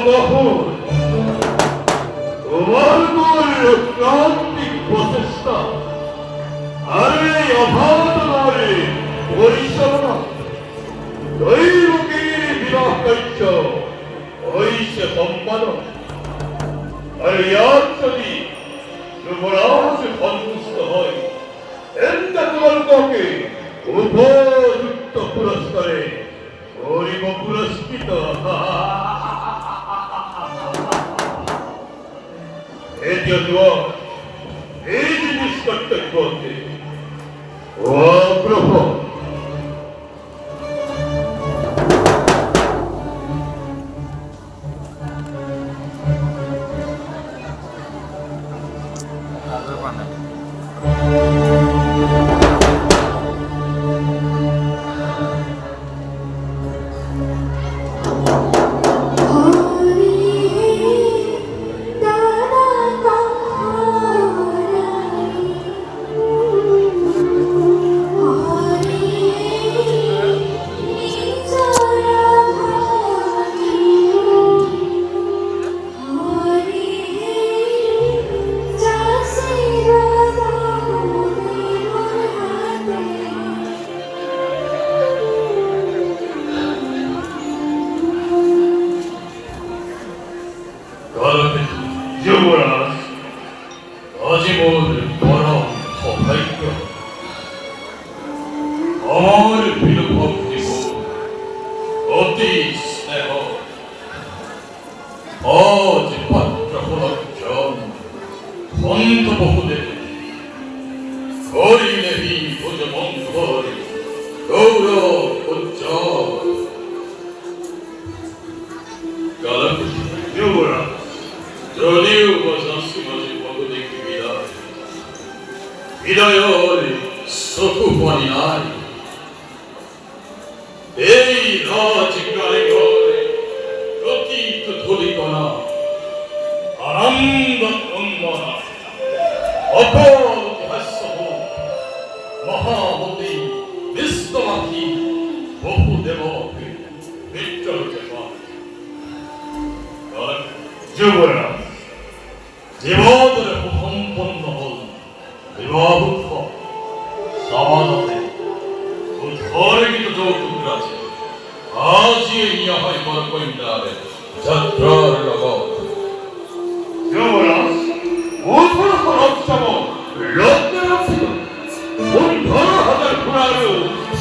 বাহন তোমার ক্রান্তিক প্রচেষ্টা আর এই অভাব নারে পরিচালনা দৈবকীর বিবাহ কার্য হইছে সম্পাদন। আর ইয়ার যদি যুবরাজ সন্তুষ্ট হয় এতে তোমাকে উপযুক্ত পুরস্কারে করিব পুরস্কৃত। এই জিনিস কর্তব্য ও প্রভু যুবরাজ আজীবন পরম সৌভাগ্য আমার বিলুভব দেব অতি স্নেহ আজ পাত্র হলজ্জন সন্ত বহুদেব করিলেহি ভুজ মঙ্গল গৌরব উজ্জ্বল। যুবরাজ যদিও বসি মাঝে ভগদেবী বিদায় হৃদয়ের চকু পানি নাই এই রাজগারে ঘরে প্রতীত ধূলিকণা আনন্দ ব্রহ্মণা অপরতি হাস্য মহামতি বিশ্বমাখি বহুদেব বিট্টল যুবরাজ জীবনের সম্পন্ন হল বিবাহ সমাজতে উদ্ধারিত যৌতুক আছে আজিয়ে নিয়া হয় বড় কন্যারে যাত্রার লগত। যুবরাজ ওঠর খরচম লগ্নে রক্ষিত 15,000 ঘোড়ারও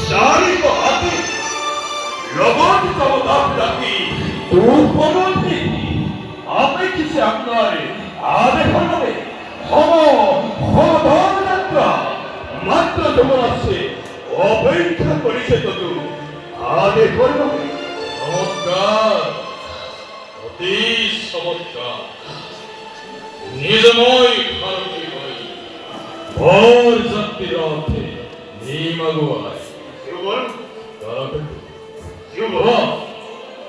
400 হাতি লগত তবদাপ রাখি দুপরতে আপনি কিছু আপনার আদে হবে যাত্রা মাত্র যুবরাজে অপেক্ষা করেছে তদু আদে করবে। চমৎকার অতি চমৎকার নিজময় ভারতী হই ভোর যাত্রীর অর্থে নিমাগুয়ায়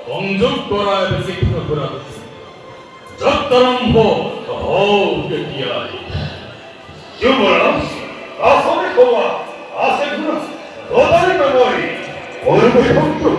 সংযোগ করায় বিঘ্ন করা যত্তরম্ভ হৌকে দিয়ায়। যুবরাজ আসলে কোয়া আসে গুণ রোদারি কবই করব সংযোগ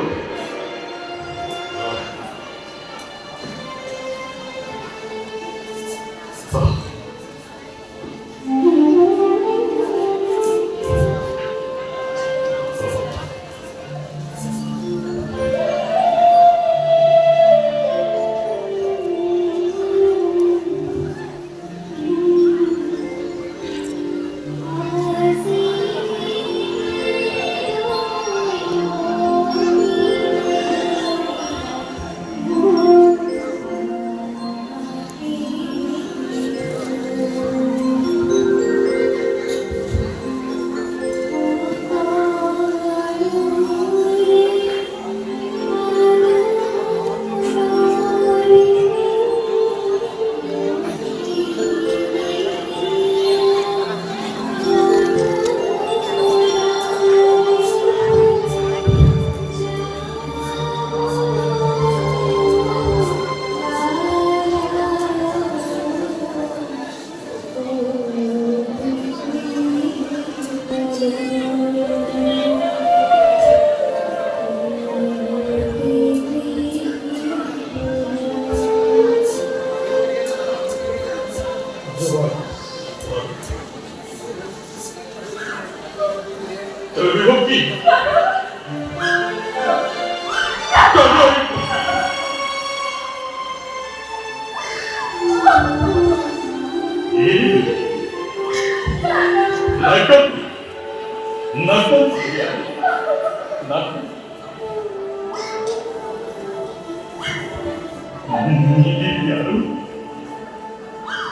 Nidiano,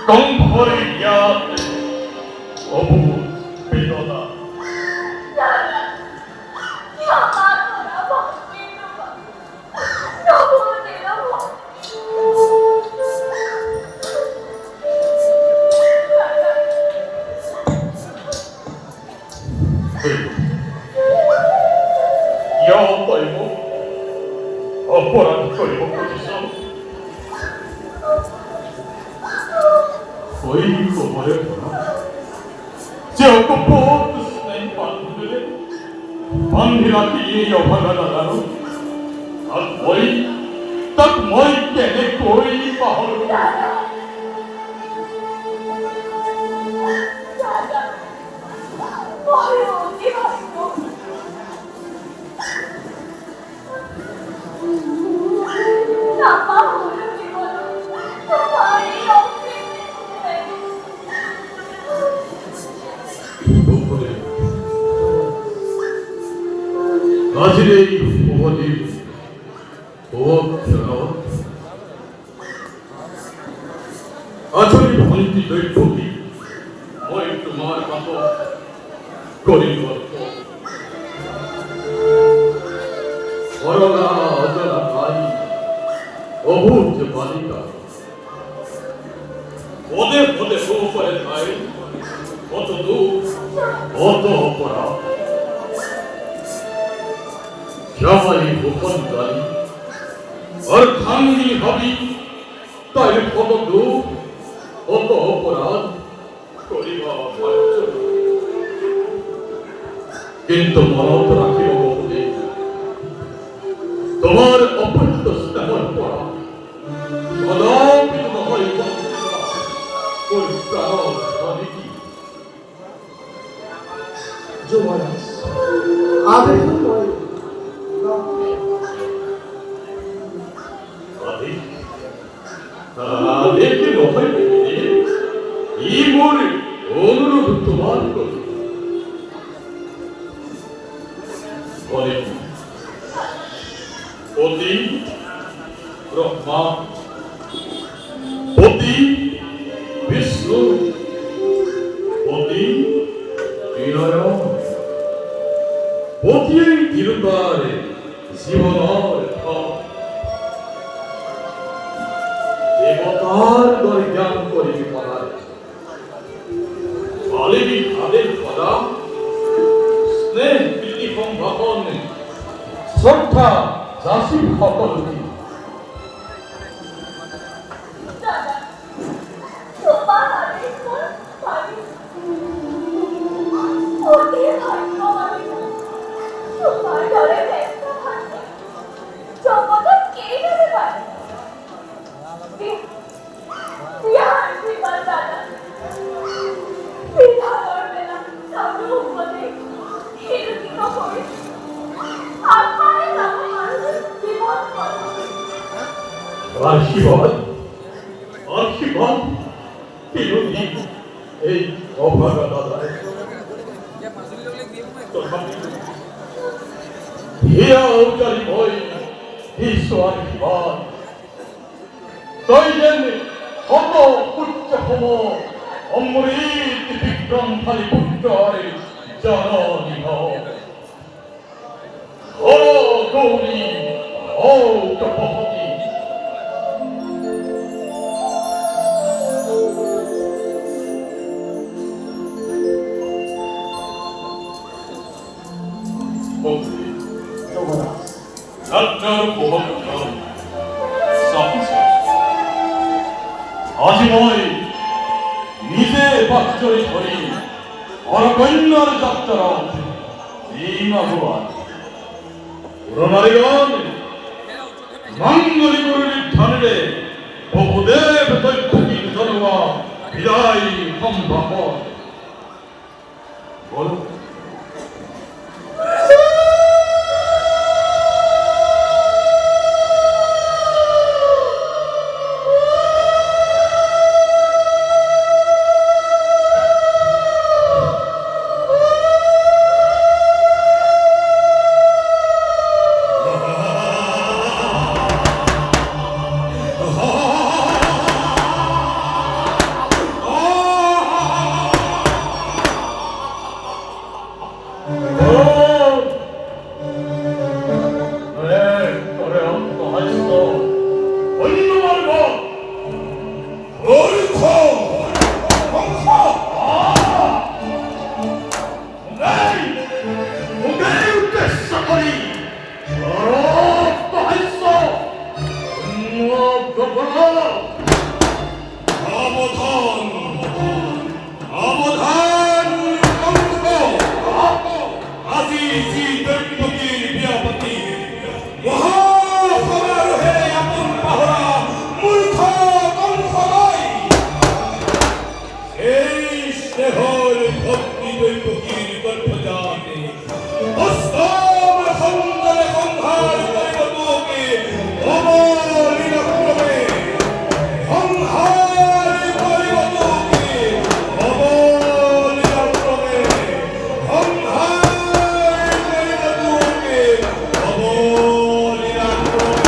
Concoria, Obu, Pedona. 여보이고 어머란 소리고 보시소 어이구 어렵구나 저거 보드 스네이 반들에 반디라키 여파가다가로 아 뭐이 딱 뭐이 때내 거이 바로 나지레이 어디 어편하와 아처리 본디 널 보기 어이 또 마을 가서 거리는 것도 어려나 어쩌나 아이 어부제 받니까 어데 소소에 아이 어쩌도 어떠어라 야마이 못한다니 어르 강리 합이 딸 퍼덕도 어떠어라 거리가 맞죠 কিন্তু মনত রাখিব বহুদে তোমার অপরিচিত স্নেহর পড়া সদাপিত নহয় পরিত্রাণ স্বামীটি যুবরাজ আবেদন নয় আদেকে নহয় 이 모를 오늘부터 말할 것이 어디 브라마 어디 비스누 어디 비나요 어디에 이른 바에 지원을 타 দেবতার দরে জ্ঞান করিবি পারা আলিবি আদেব পারা স্নেহ প্রীতি সম্ভাবন শ্রদ্ধা জাসি সকলকে আশীর্বাদ বিরোধী এই অভাগা দাদায় হিয়া উজারি ভয় ঈশ্বর আশীর্বাদ তৈলেন হত উচ্চ হম অমৃত বিক্রম ফালি পুত্রে জননী ও গৌরী ও তপতি 낙자로 고맙다 싸우세 아지모이 미세 박절이 거리 어라건나를 잡자라 이마고와 우러나리건 망거리고를 타늘에 보고대부터 고기 선우와 비다이 험바호 뭐로 어머니가 그러네 황하리 버리고 두기 어머니가 그러네 황하리 버리고 두기 어머니가 그러네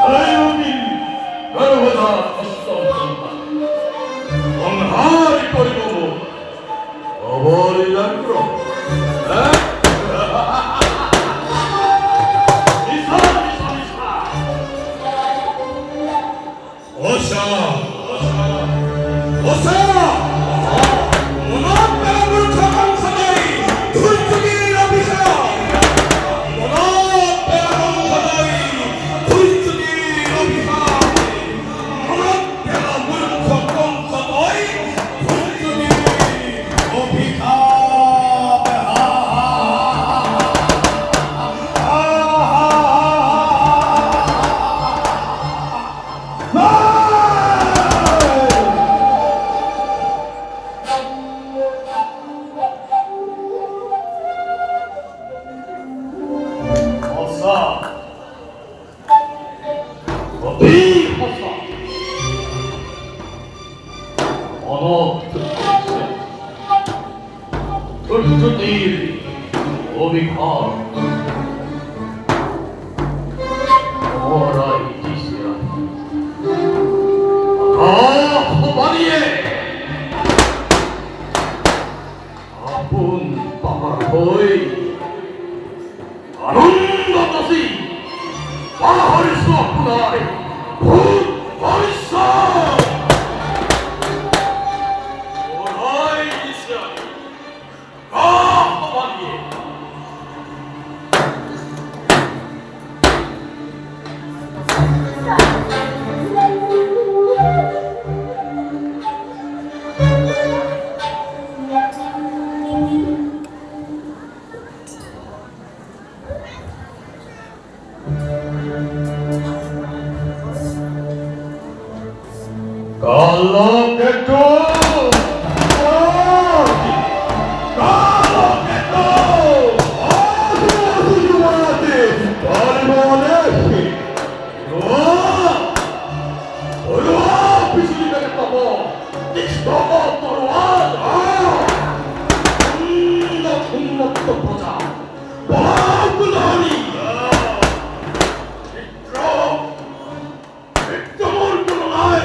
아유님 나보다 컸사옵니다 황하리 버리고 어머니가 그러네 어서 문어뼈를 타간 사나이 불뜨기 러비사 문어뼈를 사나이 불뜨기 러비사 문어뼈 물컵공 사나이 불뜨기 러비사 어디 허사 언어 듣겠세 듣더니 어디가 어라이 디스야 허바리에 아픈 빠바라보이 아는 것이 말할 수 없구나 벌써 오라이 디스야 허바리에 갈라게토 갈라게토 아주와데 발모네시 어려와 비수리 되겠다고 너가 떨어와 너 공목도 보자 뭐구나니 백점을 끊어놔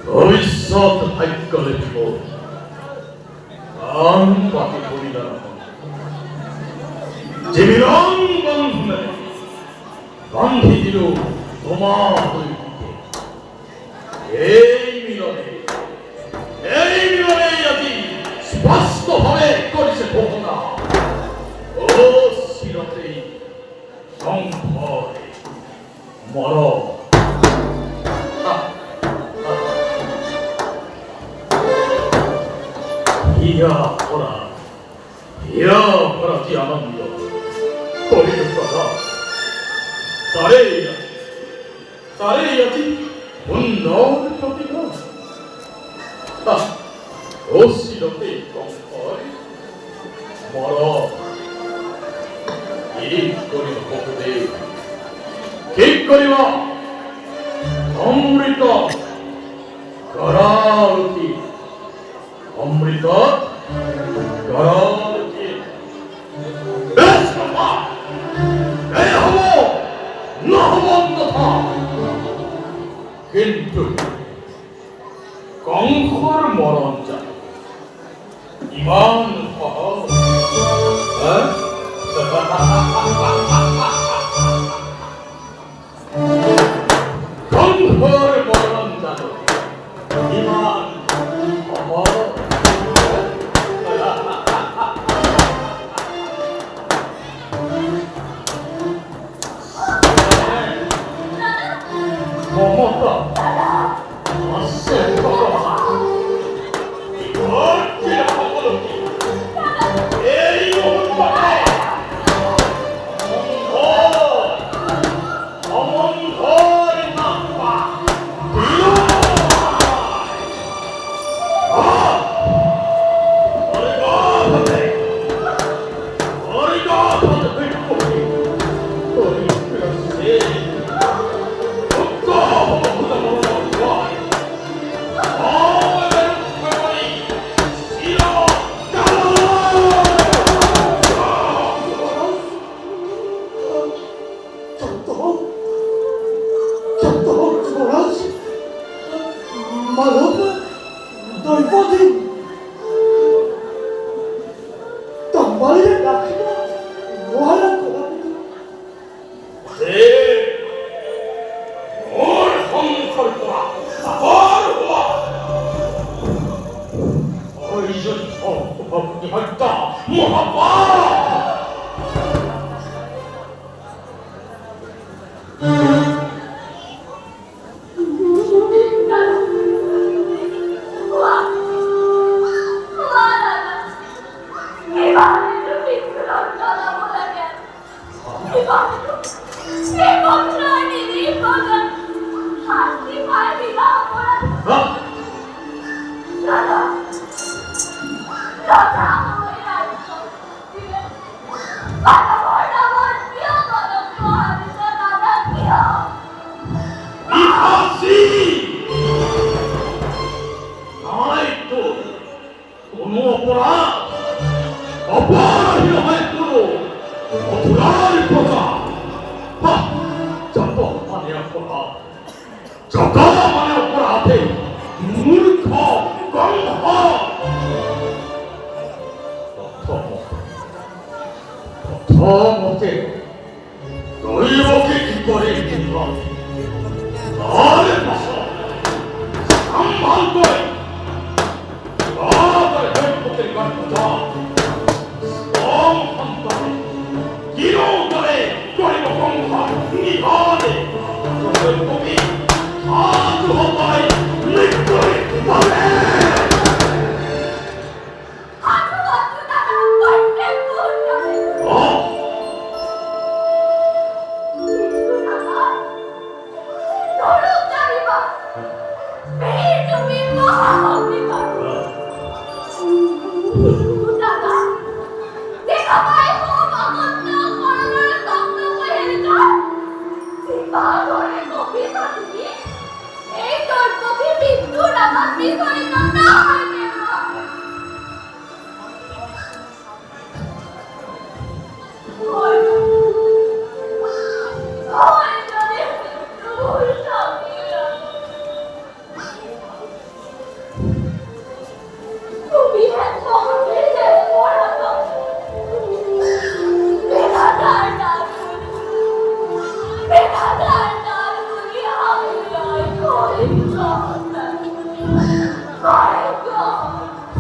ভবিষ্যৎ ভাগ্য লিখিব আন পাতি করিলা জীবিরং বন্ধনে বান্ধি দিল তোমার এই মিলনে অতি স্পষ্টভাবে করেছে ঘোষণা ও শিরতে সংখ্যে মর হিয়া ভরা কি আনন্দ করিল কথা তারে অতি সুন্দর প্রতিভা ও শিরতে সংখ্যে মর কি করিব অমৃত গড়াউতি অমৃত গড়াউতি বেশ কথা এই হব না হব কথা কিন্তু কংসর মরণ চাই ইমান সহজ কংসর মরণ জানো ইমান মমতা আসছে এই মানব দৈবতী তম্বালিরে রাখিব মহারা করাবিত সে মোর সংসার করা আবার হওয়া ওই যদি ভক্তি হত্যা মহাপাপ দৈবকে কি করে সম্মান করে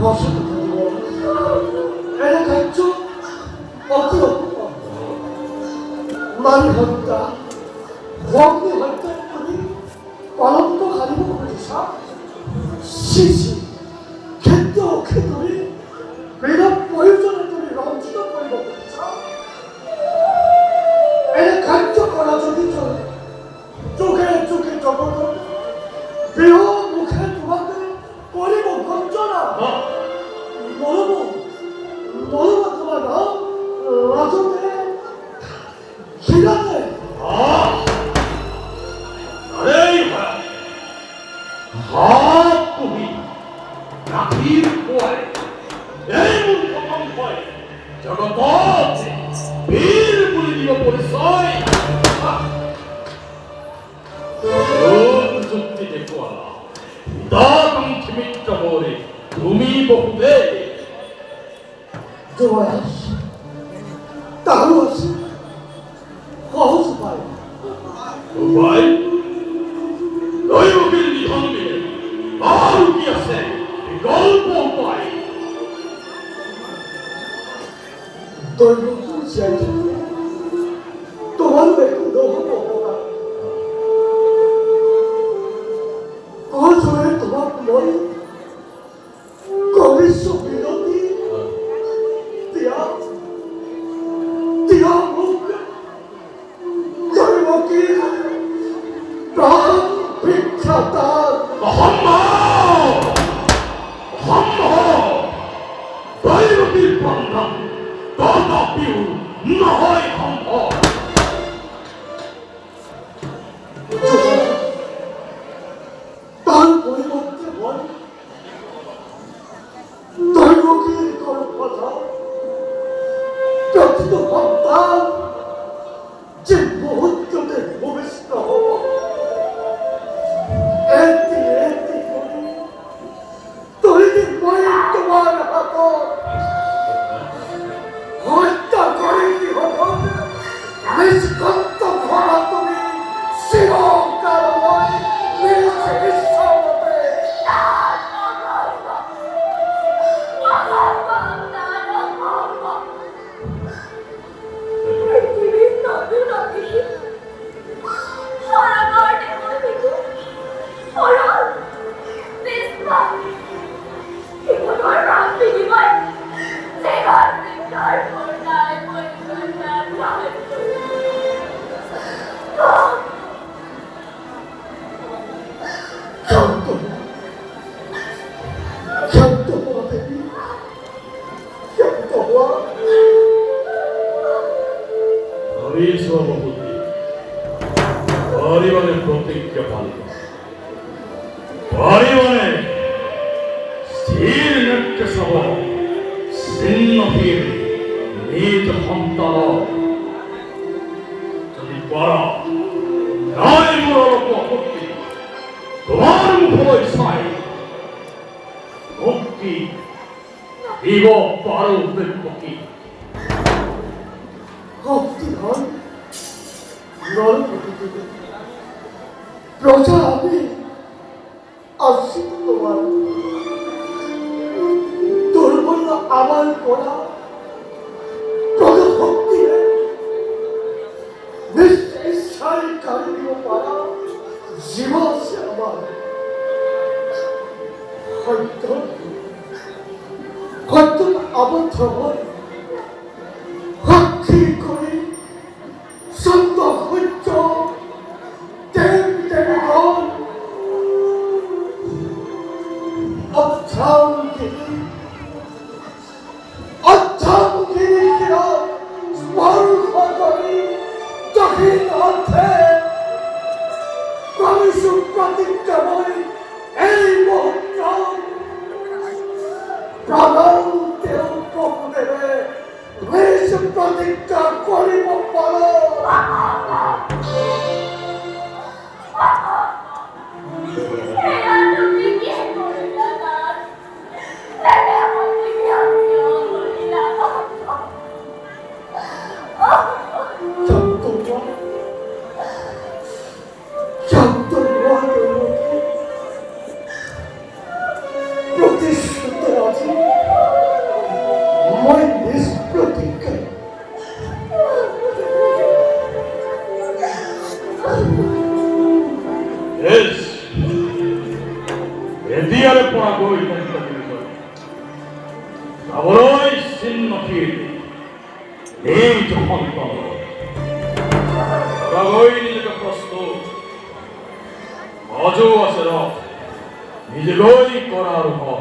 어서도 애가 있죠? 어디로? 많이 갔다. 왕이 갔다 했더니 바람도 가리고 그러자 시시 캣도 캣더니 내가 보여줬더니 런치도 보이고 그러자 애가 간쪽 걸어주기 전에 쪼개 접어도 배워 목에 도망들 버리고 검잖아 너무 도망가 와서네 기다려 나레이하 하뿌리 나비르코아이 에문코망코아이 저거 도치 빌부리니고 보리소이 좀 데리고 와라 나강 키미까 모리 우미보후대 좋아요 따로 왔어 거기서 봐요 우바이 너희 오길니 헌비는 마루기야세 이걸보바이 너희도 무시하지 또한 왜 너무 먹어라 어저에 도망 머리 거기 속이더니 띠야 먹고 너희 먹기 나 비차다 한마 너희 오길 방랑 너답비우 나의 한마 난 보이고 때문에 널 여기 걸어서 뼈지도 없다 지금 못 견뎌 몸에서 애띠 너희들 뭐에 또말하고 어따 거리기 하고 내시 건또 걸었더니 싫어 가로워 어리원의 프로텍티가 반다 어리원의 스틸을 신노히를 니드 함따라 저기 봐라 나의 물어놓고 먹기 그 많은 포의 사이 먹기 이거 바로 뺏먹기 없지만 너는 여자아비 아직 동안 돌보려 아말 거라 너는 없기에 내 살 가리고 봐라 지마시 아마 하여튼 아버터원 확히거리 선도 훌쩍 땡땡이건 어창길이 길어 말하더니 저기 너한테 광수과들 까보니 에이모정 가만대로 뽑으래 외숙과들까 꼬리 못 봐라 Kaya tumigil mo na lang. এদিয়ারে পড়া বই থাকতে আবরই সিন্নতি এই যখন বই নিজেকে প্রস্তুত অজু আছে রথ নিজে গই করার পর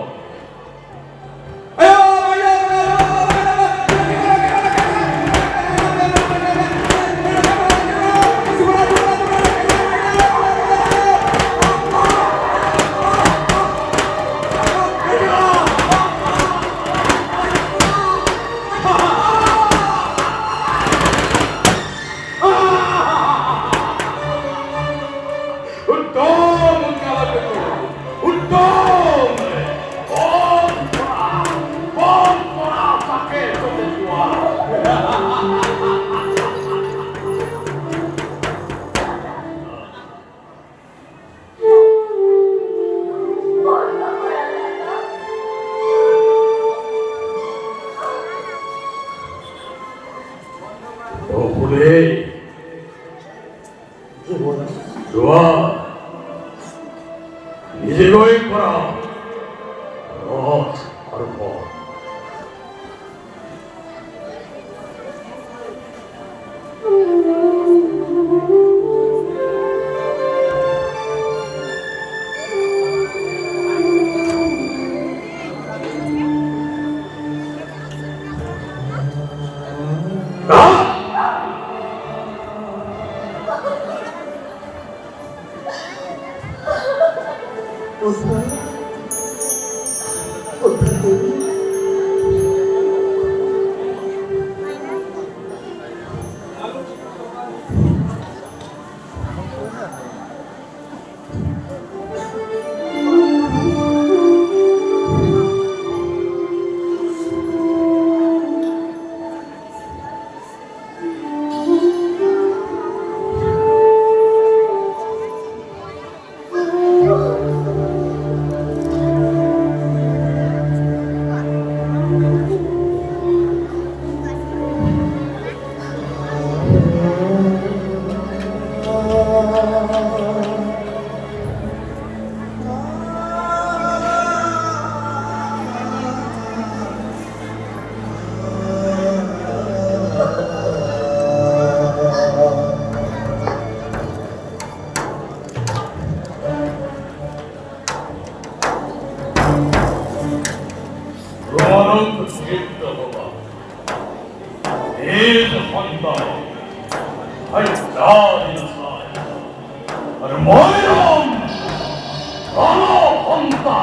নিজে গই করা রথ আর পথ আর ময়ূরম রণপন্থা